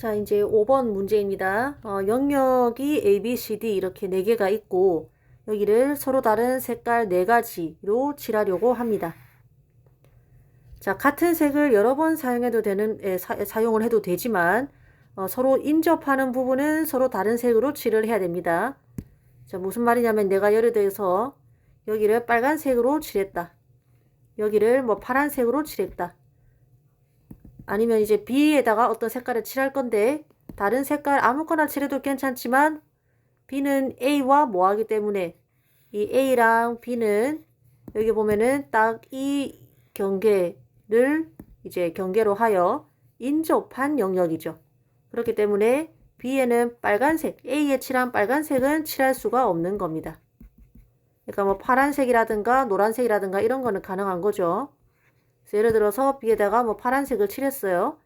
자, 이제 5번 문제입니다. 영역이 A, B, C, D 이렇게 4개가 있고 여기를 서로 다른 색깔 4가지로 칠하려고 합니다. 자, 같은 색을 여러 번 사용해도 사용을 해도 되지만 서로 인접하는 부분은 서로 다른 색으로 칠을 해야 됩니다. 자, 무슨 말이냐면 내가 예를 들어서 여기를 빨간색으로 칠했다. 여기를 뭐 파란색으로 칠했다. 아니면 이제 B에다가 어떤 색깔을 칠할 건데 다른 색깔 아무거나 칠해도 괜찮지만 B는 A와 뭐하기 때문에 이 A랑 B는 여기 보면은 딱 이 경계를 이제 경계로 하여 인접한 영역이죠. 그렇기 때문에 B에는 빨간색, A에 칠한 빨간색은 칠할 수가 없는 겁니다. 그러니까 뭐 파란색이라든가 노란색이라든가 이런 거는 가능한 거죠. 예를 들어서 B에다가 뭐 파란색을 칠했어요.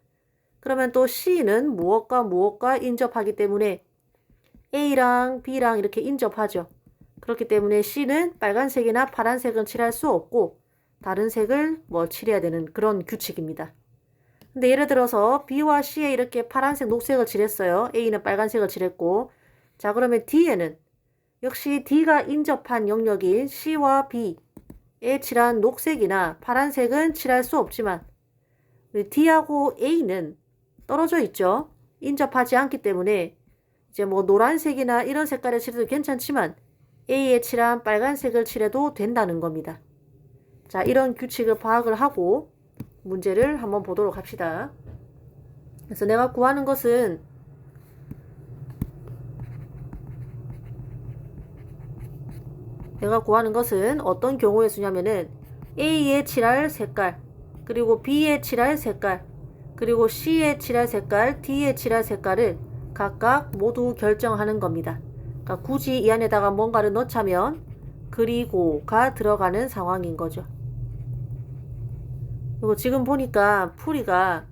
그러면 또 C는 무엇과 인접하기 때문에 A랑 B랑 이렇게 인접하죠. 그렇기 때문에 C는 빨간색이나 파란색은 칠할 수 없고 다른 색을 뭐 칠해야 되는 그런 규칙입니다. 근데 예를 들어서 B와 C에 이렇게 파란색, 녹색을 칠했어요. A는 빨간색을 칠했고 자, 그러면 D에는 역시 D가 인접한 영역인 C와 B에 칠한 녹색이나 파란색은 칠할 수 없지만 D하고 A는 떨어져 있죠. 인접하지 않기 때문에 이제 뭐 노란색이나 이런 색깔을 칠해도 괜찮지만 A에 칠한 빨간색을 칠해도 된다는 겁니다. 자, 이런 규칙을 파악을 하고 문제를 한번 보도록 합시다. 그래서 내가 구하는 것은 어떤 경우의 수냐면은 A에 칠할 색깔, 그리고 B에 칠할 색깔, 그리고 C에 칠할 색깔, D에 칠할 색깔을 각각 모두 결정하는 겁니다. 그러니까 굳이 이 안에다가 뭔가를 넣자면 그리고가 들어가는 상황인 거죠. 그리고 지금 보니까 풀이가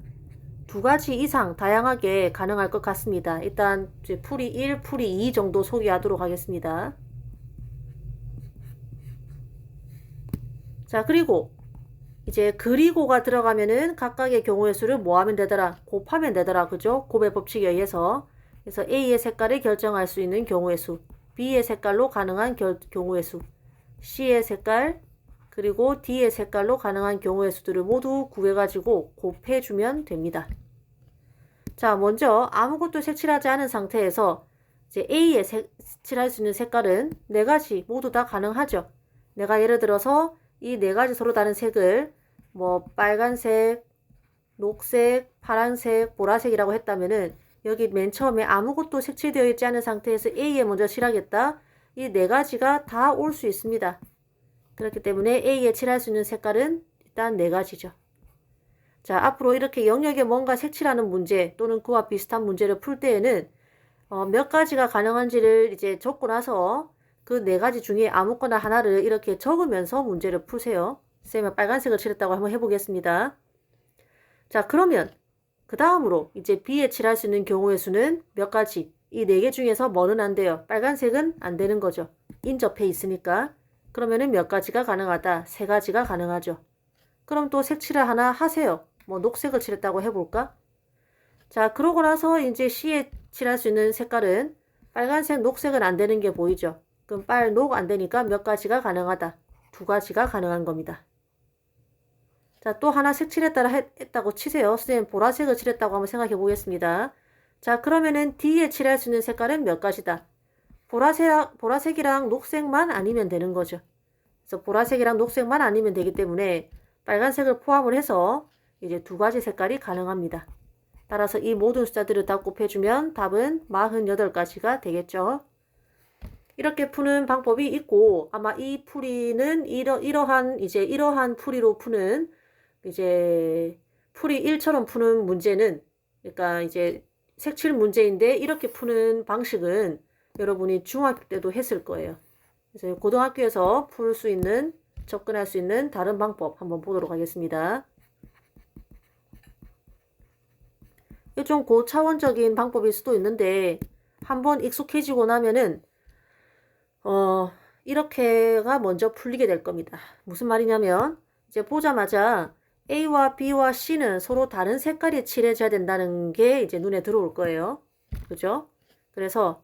2가지 이상 다양하게 가능할 것 같습니다. 일단 풀이 1, 풀이 2 정도 소개하도록 하겠습니다. 자, 그리고 이제 그리고가 들어가면은 각각의 경우의 수를 뭐 하면 되더라? 곱하면 되더라. 그죠? 곱의 법칙에 의해서. 그래서 A의 색깔을 결정할 수 있는 경우의 수, B의 색깔로 가능한 경우의 수, C의 색깔, 그리고 D의 색깔로 가능한 경우의 수들을 모두 구해가지고 곱해주면 됩니다. 자, 먼저 아무것도 색칠하지 않은 상태에서 이제 A에 칠할 수 있는 색깔은 4가지 모두 다 가능하죠. 내가 예를 들어서 이 4가지 서로 다른 색을 뭐 빨간색, 녹색, 파란색, 보라색이라고 했다면은 여기 맨 처음에 아무것도 색칠되어 있지 않은 상태에서 A에 먼저 칠하겠다. 이 4가지가 다 올 수 있습니다. 그렇기 때문에 A에 칠할 수 있는 색깔은 일단 4가지죠. 자, 앞으로 이렇게 영역에 뭔가 색칠하는 문제 또는 그와 비슷한 문제를 풀 때에는 몇 가지가 가능한지를 이제 적고 나서 그 4가지 중에 아무거나 하나를 이렇게 적으면서 문제를 푸세요. 쌤은 빨간색을 칠했다고 한번 해보겠습니다. 자, 그러면 그 다음으로 이제 B에 칠할 수 있는 경우의 수는 몇 가지? 이 4개 중에서 뭐는 안 돼요? 빨간색은 안 되는 거죠. 인접해 있으니까. 그러면은 몇 가지가 가능하다? 3가지가 가능하죠. 그럼 또 색칠을 하나 하세요. 뭐 녹색을 칠했다고 해볼까? 자, 그러고 나서 이제 C에 칠할 수 있는 색깔은 빨간색, 녹색은 안 되는 게 보이죠? 그럼 빨, 녹 안 되니까 몇 가지가 가능하다? 2가지가 가능한 겁니다. 자, 또 하나 색칠했다고 치세요. 선생님 보라색을 칠했다고 한번 생각해 보겠습니다. 자, 그러면은 D에 칠할 수 있는 색깔은 몇 가지다? 보라색이랑 녹색만 아니면 되는 거죠. 그래서 보라색이랑 녹색만 아니면 되기 때문에 빨간색을 포함을 해서 이제 2가지 색깔이 가능합니다. 따라서 이 모든 숫자들을 다 곱해주면 답은 48가지가 되겠죠. 이렇게 푸는 방법이 있고 아마 이 풀이는 이러한 풀이로 푸는 이제 풀이 1처럼 푸는 문제는 그러니까 이제 색칠 문제인데 이렇게 푸는 방식은 여러분이 중학교 때도 했을 거예요. 그래서 고등학교에서 접근할 수 있는 다른 방법 한번 보도록 하겠습니다. 이게 좀 고차원적인 방법일 수도 있는데 한번 익숙해지고 나면은 이렇게가 먼저 풀리게 될 겁니다. 무슨 말이냐면 이제 보자마자 A와 B와 C는 서로 다른 색깔이 칠해져야 된다는 게 이제 눈에 들어올 거예요. 그죠? 그래서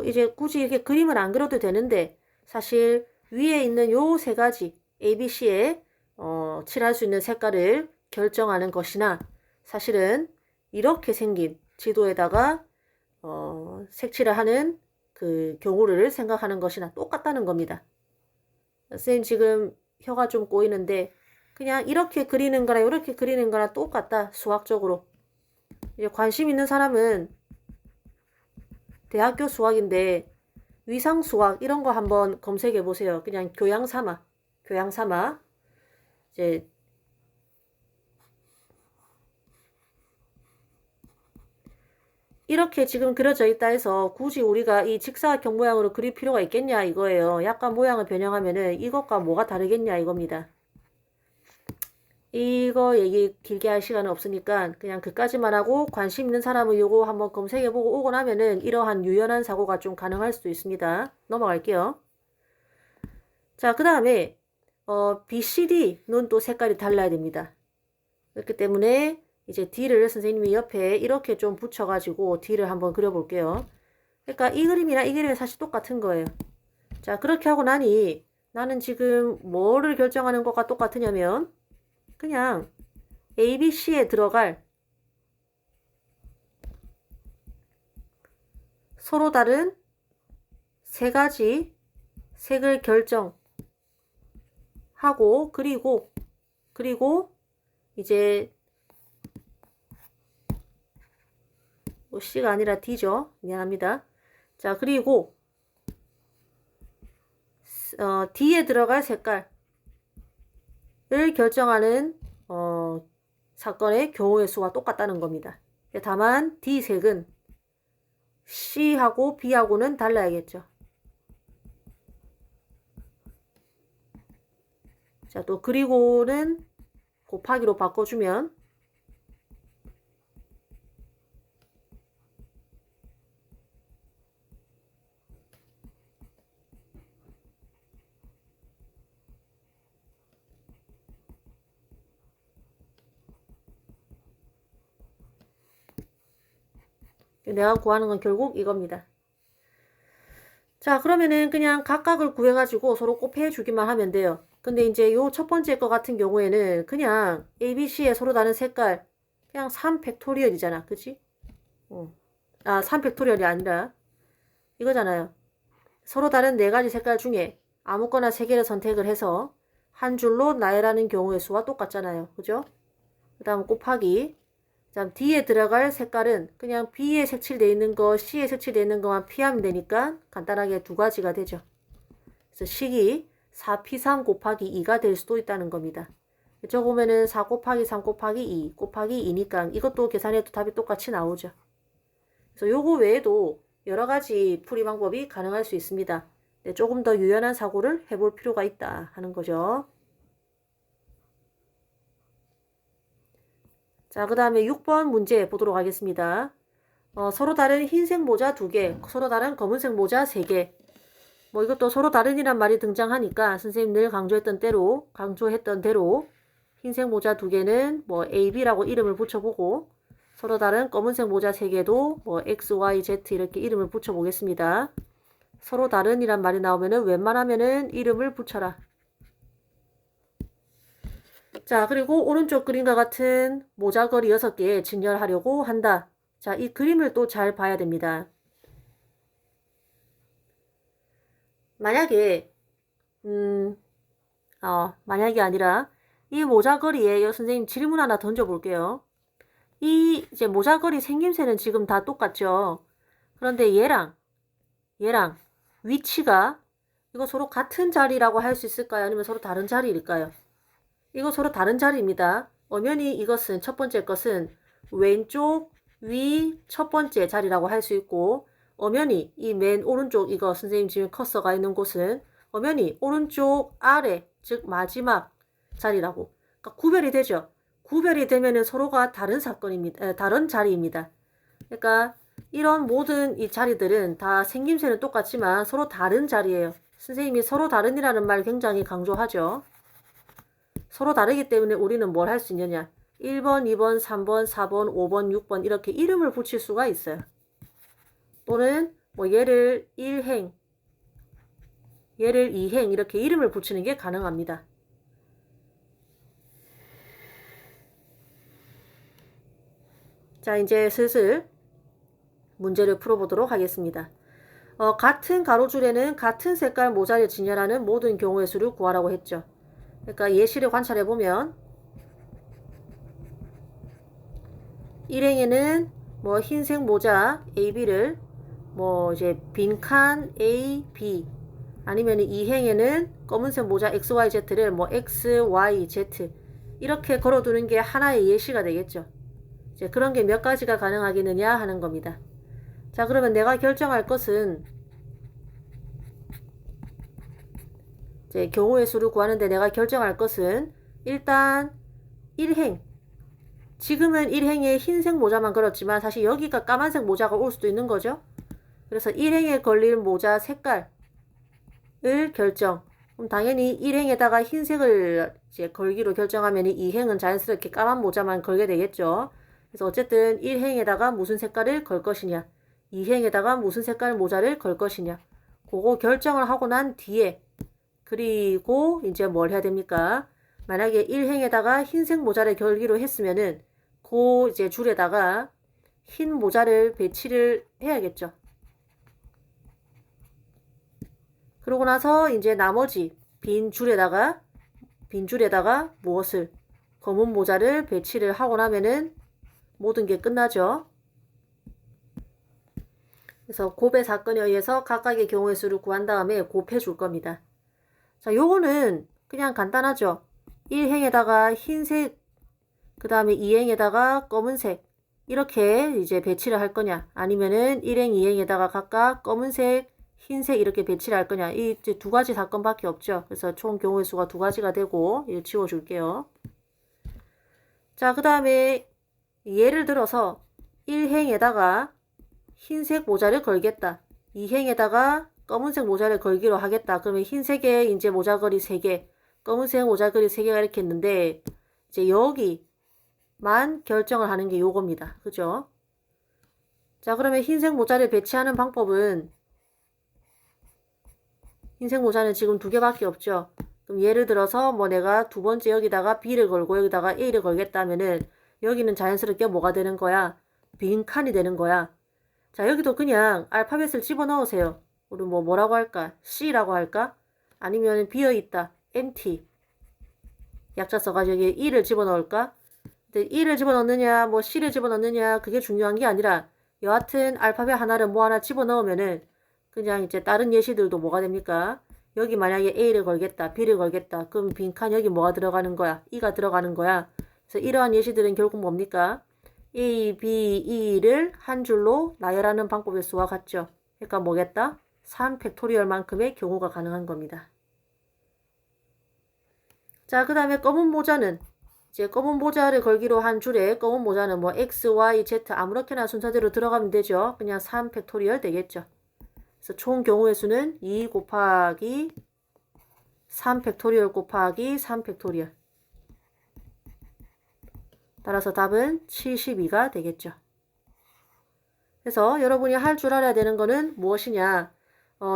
이제 굳이 이렇게 그림을 안 그려도 되는데 사실 위에 있는 요 세 가지 A, B, C에 칠할 수 있는 색깔을 결정하는 것이나 사실은 이렇게 생긴 지도에다가 색칠을 하는 그 경우를 생각하는 것이나 똑같다는 겁니다. 선생님 지금 혀가 좀 꼬이는데 그냥 이렇게 그리는 거나 이렇게 그리는 거나 똑같다. 수학적으로. 이제 관심 있는 사람은 대학교 수학인데 위상 수학 이런 거 한번 검색해 보세요. 그냥 교양 삼아 이제 이렇게 지금 그려져 있다 해서 굳이 우리가 이 직사각형 모양으로 그릴 필요가 있겠냐 이거예요. 약간 모양을 변형하면은 이것과 뭐가 다르겠냐 이겁니다. 이거 얘기 길게 할 시간은 없으니까 그냥 그까지만 하고 관심 있는 사람은 요거 한번 검색해보고 오고 나면은 이러한 유연한 사고가 좀 가능할 수도 있습니다. 넘어갈게요. 자, 그 다음에 B, C, D는 또 색깔이 달라야 됩니다. 그렇기 때문에 이제 D를 선생님이 옆에 이렇게 좀 붙여가지고 D를 한번 그려볼게요. 그러니까 이 그림이랑 이 그림이 사실 똑같은 거예요. 자, 그렇게 하고 나니 나는 지금 뭐를 결정하는 것과 똑같으냐면 그냥 A, B, C에 들어갈 서로 다른 세 가지 색을 결정하고 그리고 이제 C가 아니라 D죠. 미안합니다. 자, 그리고 D에 들어갈 색깔을 결정하는 사건의 경우의 수와 똑같다는 겁니다. 다만 D색은 C하고 B하고는 달라야겠죠. 자, 또 그리고는 곱하기로 바꿔주면 내가 구하는 건 결국 이겁니다. 자, 그러면은 그냥 각각을 구해가지고 서로 곱해주기만 하면 돼요. 근데 이제 요 첫 번째 거 같은 경우에는 그냥 A, B, C의 서로 다른 색깔 그냥 3팩토리얼이잖아. 그치? 3팩토리얼이 아니라 이거잖아요. 서로 다른 네 가지 색깔 중에 아무거나 세 개를 선택을 해서 한 줄로 나열하는 경우의 수와 똑같잖아요. 그죠? 그 다음 곱하기. 자, D에 들어갈 색깔은 그냥 B에 색칠되어 있는 거, C에 색칠되어 있는 것만 피하면 되니까 간단하게 두 가지가 되죠. 그래서 식이 4P3 곱하기 2가 될 수도 있다는 겁니다. 적으면은 4 곱하기 3 곱하기 2 곱하기 2니까 이것도 계산해도 답이 똑같이 나오죠. 그래서 요거 외에도 여러 가지 풀이 방법이 가능할 수 있습니다. 조금 더 유연한 사고를 해볼 필요가 있다 하는 거죠. 자, 그 다음에 6번 문제 보도록 하겠습니다. 서로 다른 흰색 모자 2개, 서로 다른 검은색 모자 3개. 뭐 이것도 서로 다른이란 말이 등장하니까 선생님 늘 강조했던 대로 흰색 모자 2개는 뭐 A, B라고 이름을 붙여보고 서로 다른 검은색 모자 3개도 뭐 X, Y, Z 이렇게 이름을 붙여보겠습니다. 서로 다른이란 말이 나오면은 웬만하면은 이름을 붙여라. 자, 그리고 오른쪽 그림과 같은 모자걸이 6개 진열하려고 한다. 자, 이 그림을 또 잘 봐야 됩니다. 만약에 만약이 아니라 이 모자걸이에 선생님 질문 하나 던져볼게요. 이 이제 모자걸이 생김새는 지금 다 똑같죠. 그런데 얘랑 위치가 이거 서로 같은 자리라고 할 수 있을까요? 아니면 서로 다른 자리일까요? 이거 서로 다른 자리입니다. 엄연히 이것은 첫 번째 것은 왼쪽 위 첫 번째 자리라고 할 수 있고 엄연히 이 맨 오른쪽 이거 선생님 지금 커서가 있는 곳은 엄연히 오른쪽 아래 즉 마지막 자리라고 그러니까 구별이 되죠. 구별이 되면은 서로가 다른 사건입니다. 다른 자리입니다. 그러니까 이런 모든 이 자리들은 다 생김새는 똑같지만 서로 다른 자리예요. 선생님이 서로 다른이라는 말 굉장히 강조하죠. 서로 다르기 때문에 우리는 뭘 할 수 있느냐. 1번, 2번, 3번, 4번, 5번, 6번 이렇게 이름을 붙일 수가 있어요. 또는 뭐 얘를 1행, 얘를 2행 이렇게 이름을 붙이는 게 가능합니다. 자, 이제 슬슬 문제를 풀어보도록 하겠습니다. 같은 가로줄에는 같은 색깔 모자를 진열하는 모든 경우의 수를 구하라고 했죠. 그러니까 예시를 관찰해보면 1행에는 뭐 흰색 모자 A, B를 뭐 이제 빈칸 A, B 아니면 2행에는 검은색 모자 X, Y, Z를 뭐 X, Y, Z 이렇게 걸어두는 게 하나의 예시가 되겠죠. 이제 그런 게 몇 가지가 가능하겠느냐 하는 겁니다. 자, 그러면 내가 결정할 것은 이제 경우의 수를 구하는데 내가 결정할 것은 일단 1행 지금은 1행에 흰색 모자만 걸었지만 사실 여기가 까만색 모자가 올 수도 있는 거죠. 그래서 1행에 걸릴 모자 색깔을 결정. 그럼 당연히 1행에다가 흰색을 이제 걸기로 결정하면 2행은 자연스럽게 까만 모자만 걸게 되겠죠. 그래서 어쨌든 1행에다가 무슨 색깔을 걸 것이냐, 2행에다가 무슨 색깔 모자를 걸 것이냐, 그거 결정을 하고 난 뒤에 그리고 이제 뭘 해야 됩니까? 만약에 1행에다가 흰색 모자를 걸기로 했으면은 그 이제 줄에다가 흰 모자를 배치를 해야겠죠. 그러고 나서 이제 나머지 빈 줄에다가 무엇을 검은 모자를 배치를 하고 나면은 모든 게 끝나죠. 그래서 곱의 사건에 의해서 각각의 경우의 수를 구한 다음에 곱해 줄 겁니다. 자, 요거는 그냥 간단하죠. 1행에다가 흰색, 그 다음에 2행에다가 검은색 이렇게 이제 배치를 할 거냐, 아니면은 1행, 2행에다가 각각 검은색, 흰색 이렇게 배치를 할 거냐, 이 이제 두 가지 사건밖에 없죠. 그래서 총 경우의 수가 두 가지가 되고 이거 지워줄게요. 자, 그 다음에 예를 들어서 1행에다가 흰색 모자를 걸겠다. 2행에다가 검은색 모자를 걸기로 하겠다. 그러면 흰색에 이제 모자걸이 3개, 검은색 모자걸이 3개가 이렇게 있는데 이제 여기만 결정을 하는 게 요겁니다. 그죠? 자, 그러면 흰색 모자를 배치하는 방법은 흰색 모자는 지금 2개밖에 없죠. 그럼 예를 들어서 뭐 내가 두 번째 여기다가 B를 걸고 여기다가 A를 걸겠다면은 여기는 자연스럽게 뭐가 되는 거야? 빈칸이 되는 거야. 자, 여기도 그냥 알파벳을 집어넣으세요. 우리 뭐라고 할까? C라고 할까? 아니면 비어있다. empty. 약자 써가지고 여기 E를 집어넣을까? 근데 E를 집어넣느냐, 뭐 C를 집어넣느냐, 그게 중요한 게 아니라 여하튼 알파벳 하나를 뭐 하나 집어넣으면은 그냥 이제 다른 예시들도 뭐가 됩니까? 여기 만약에 A를 걸겠다, B를 걸겠다. 그럼 빈칸 여기 뭐가 들어가는 거야? E가 들어가는 거야. 그래서 이러한 예시들은 결국 뭡니까? A, B, E를 한 줄로 나열하는 방법의 수와 같죠. 그러니까 뭐겠다? 3팩토리얼만큼의 경우가 가능한 겁니다. 자, 그 다음에 검은 모자는 이제 검은 모자를 걸기로 한 줄에 검은 모자는 뭐 X, Y, Z 아무렇게나 순서대로 들어가면 되죠. 그냥 3팩토리얼 되겠죠. 그래서 총 경우의 수는 2 곱하기 3팩토리얼 곱하기 3팩토리얼. 따라서 답은 72가 되겠죠. 그래서 여러분이 할 줄 알아야 되는 거는 무엇이냐?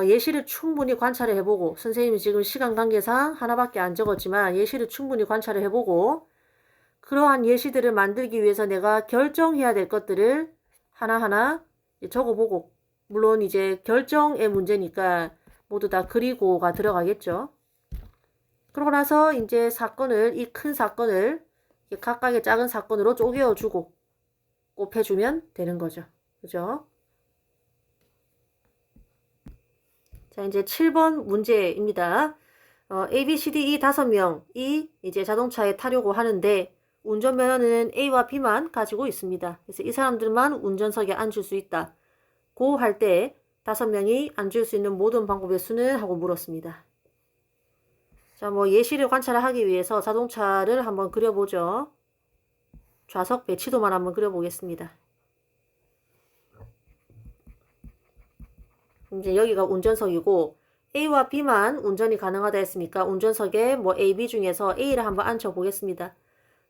예시를 충분히 관찰을 해보고, 선생님이 지금 시간 관계상 하나밖에 안 적었지만 예시를 충분히 관찰을 해보고, 그러한 예시들을 만들기 위해서 내가 결정해야 될 것들을 하나하나 적어보고, 물론 이제 결정의 문제니까 모두 다 그리고가 들어가겠죠. 그러고 나서 이제 이 큰 사건을 각각의 작은 사건으로 쪼개어주고 곱해주면 되는 거죠. 그죠? 자, 이제 7번 문제입니다. A, B, C, D, E 5명이 이제 자동차에 타려고 하는데 운전면허는 A와 B만 가지고 있습니다. 그래서 이 사람들만 운전석에 앉을 수 있다. 고 할 때 5명이 앉을 수 있는 모든 방법의 수는? 하고 물었습니다. 자, 뭐 예시를 관찰을 하기 위해서 자동차를 한번 그려보죠. 좌석 배치도만 한번 그려보겠습니다. 이제 여기가 운전석이고 A와 B만 운전이 가능하다 했으니까 운전석에 뭐 A, B 중에서 A를 한번 앉혀 보겠습니다.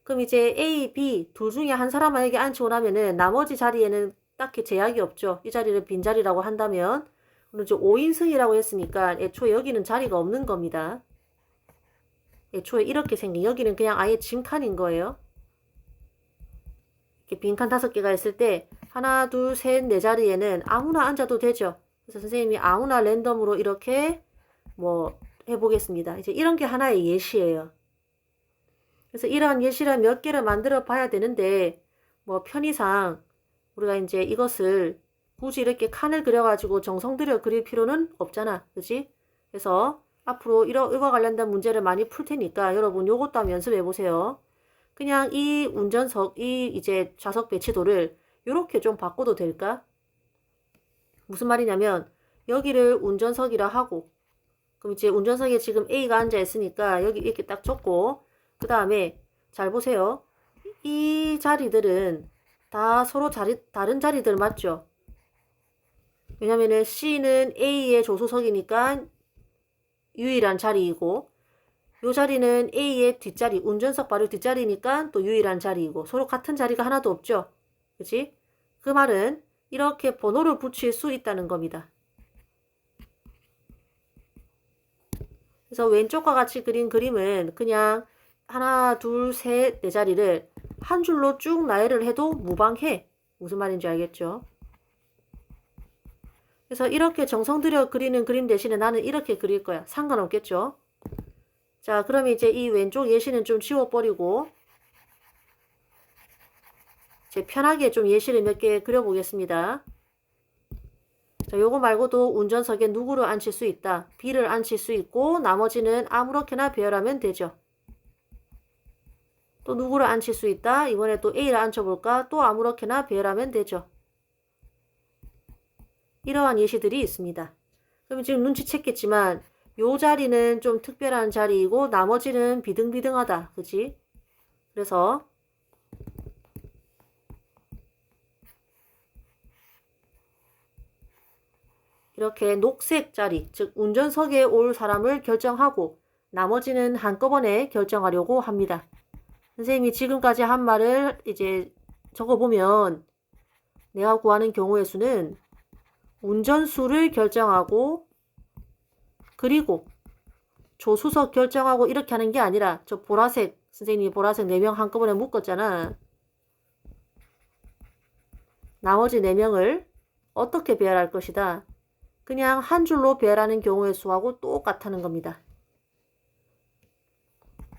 그럼 이제 A, B 둘 중에 한 사람만 여기 앉히고 나면은 나머지 자리에는 딱히 제약이 없죠. 이 자리를 빈자리라고 한다면 그럼 이제 5인승이라고 했으니까 애초에 여기는 자리가 없는 겁니다. 애초에 이렇게 생긴 여기는 그냥 아예 짐칸인 거예요. 이렇게 빈칸 5개가 있을 때 하나, 둘, 셋, 네 자리에는 아무나 앉아도 되죠. 그래서 선생님이 아무나 랜덤으로 이렇게 뭐 해보겠습니다. 이제 이런 게 하나의 예시예요. 그래서 이러한 예시를 몇 개를 만들어 봐야 되는데 뭐 편의상 우리가 이제 이것을 굳이 이렇게 칸을 그려가지고 정성 들여 그릴 필요는 없잖아. 그지? 그래서 앞으로 이와 관련된 문제를 많이 풀 테니까 여러분 요것도 한번 연습해 보세요. 그냥 이 운전석, 이 이제 좌석 배치도를 이렇게 좀 바꿔도 될까? 무슨 말이냐면 여기를 운전석이라 하고 그럼 이제 운전석에 지금 A가 앉아 있으니까 여기 이렇게 딱 줬고 그 다음에 잘 보세요. 이 자리들은 다 서로 다른 자리들 맞죠? 왜냐면은 C는 A의 조수석이니까 유일한 자리이고 요 자리는 A의 뒷자리, 운전석 바로 뒷자리니까 또 유일한 자리이고 서로 같은 자리가 하나도 없죠. 그치? 그 말은 이렇게 번호를 붙일 수 있다는 겁니다. 그래서 왼쪽과 같이 그린 그림은 그냥 하나, 둘, 셋, 네 자리를 한 줄로 쭉 나열을 해도 무방해. 무슨 말인지 알겠죠? 그래서 이렇게 정성 들여 그리는 그림 대신에 나는 이렇게 그릴 거야. 상관없겠죠? 자, 그러면 이제 이 왼쪽 예시는 좀 지워버리고 이제 편하게 좀 예시를 몇 개 그려보겠습니다. 자, 요거 말고도 운전석에 누구를 앉힐 수 있다. B를 앉힐 수 있고 나머지는 아무렇게나 배열하면 되죠. 또 누구를 앉힐 수 있다. 이번에 또 A를 앉혀볼까? 또 아무렇게나 배열하면 되죠. 이러한 예시들이 있습니다. 그럼 지금 눈치챘겠지만 요 자리는 좀 특별한 자리이고 나머지는 비등비등하다. 그치? 그래서 이렇게 녹색 자리, 즉 운전석에 올 사람을 결정하고 나머지는 한꺼번에 결정하려고 합니다. 선생님이 지금까지 한 말을 이제 적어보면 내가 구하는 경우의 수는 운전수를 결정하고 그리고 조수석 결정하고 이렇게 하는 게 아니라 저 보라색, 선생님이 보라색 4명 한꺼번에 묶었잖아. 나머지 4명을 어떻게 배열할 것이다. 그냥 한 줄로 배열하는 경우의 수하고 똑같다는 겁니다.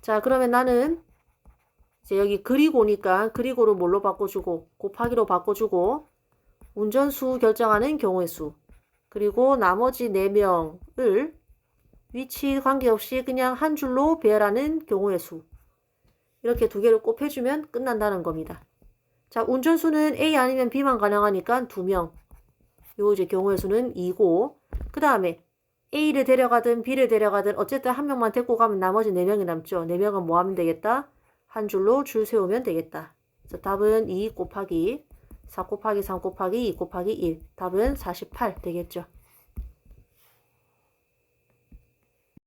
자, 그러면 나는 이제 여기 그리고니까 그리고를 뭘로 바꿔주고 곱하기로 바꿔주고 운전수 결정하는 경우의 수 그리고 나머지 4명을 위치 관계없이 그냥 한 줄로 배열하는 경우의 수 이렇게 두 개를 곱해주면 끝난다는 겁니다. 자, 운전수는 A 아니면 B만 가능하니까 2명. 요 이제 경우의 수는 2고 그 다음에 A를 데려가든 B를 데려가든 어쨌든 한 명만 데리고 가면 나머지 4명이 남죠. 4명은 뭐 하면 되겠다? 한 줄로 줄 세우면 되겠다. 그래서 답은 2 곱하기 4 곱하기 3 곱하기 2 곱하기 1. 답은 48 되겠죠.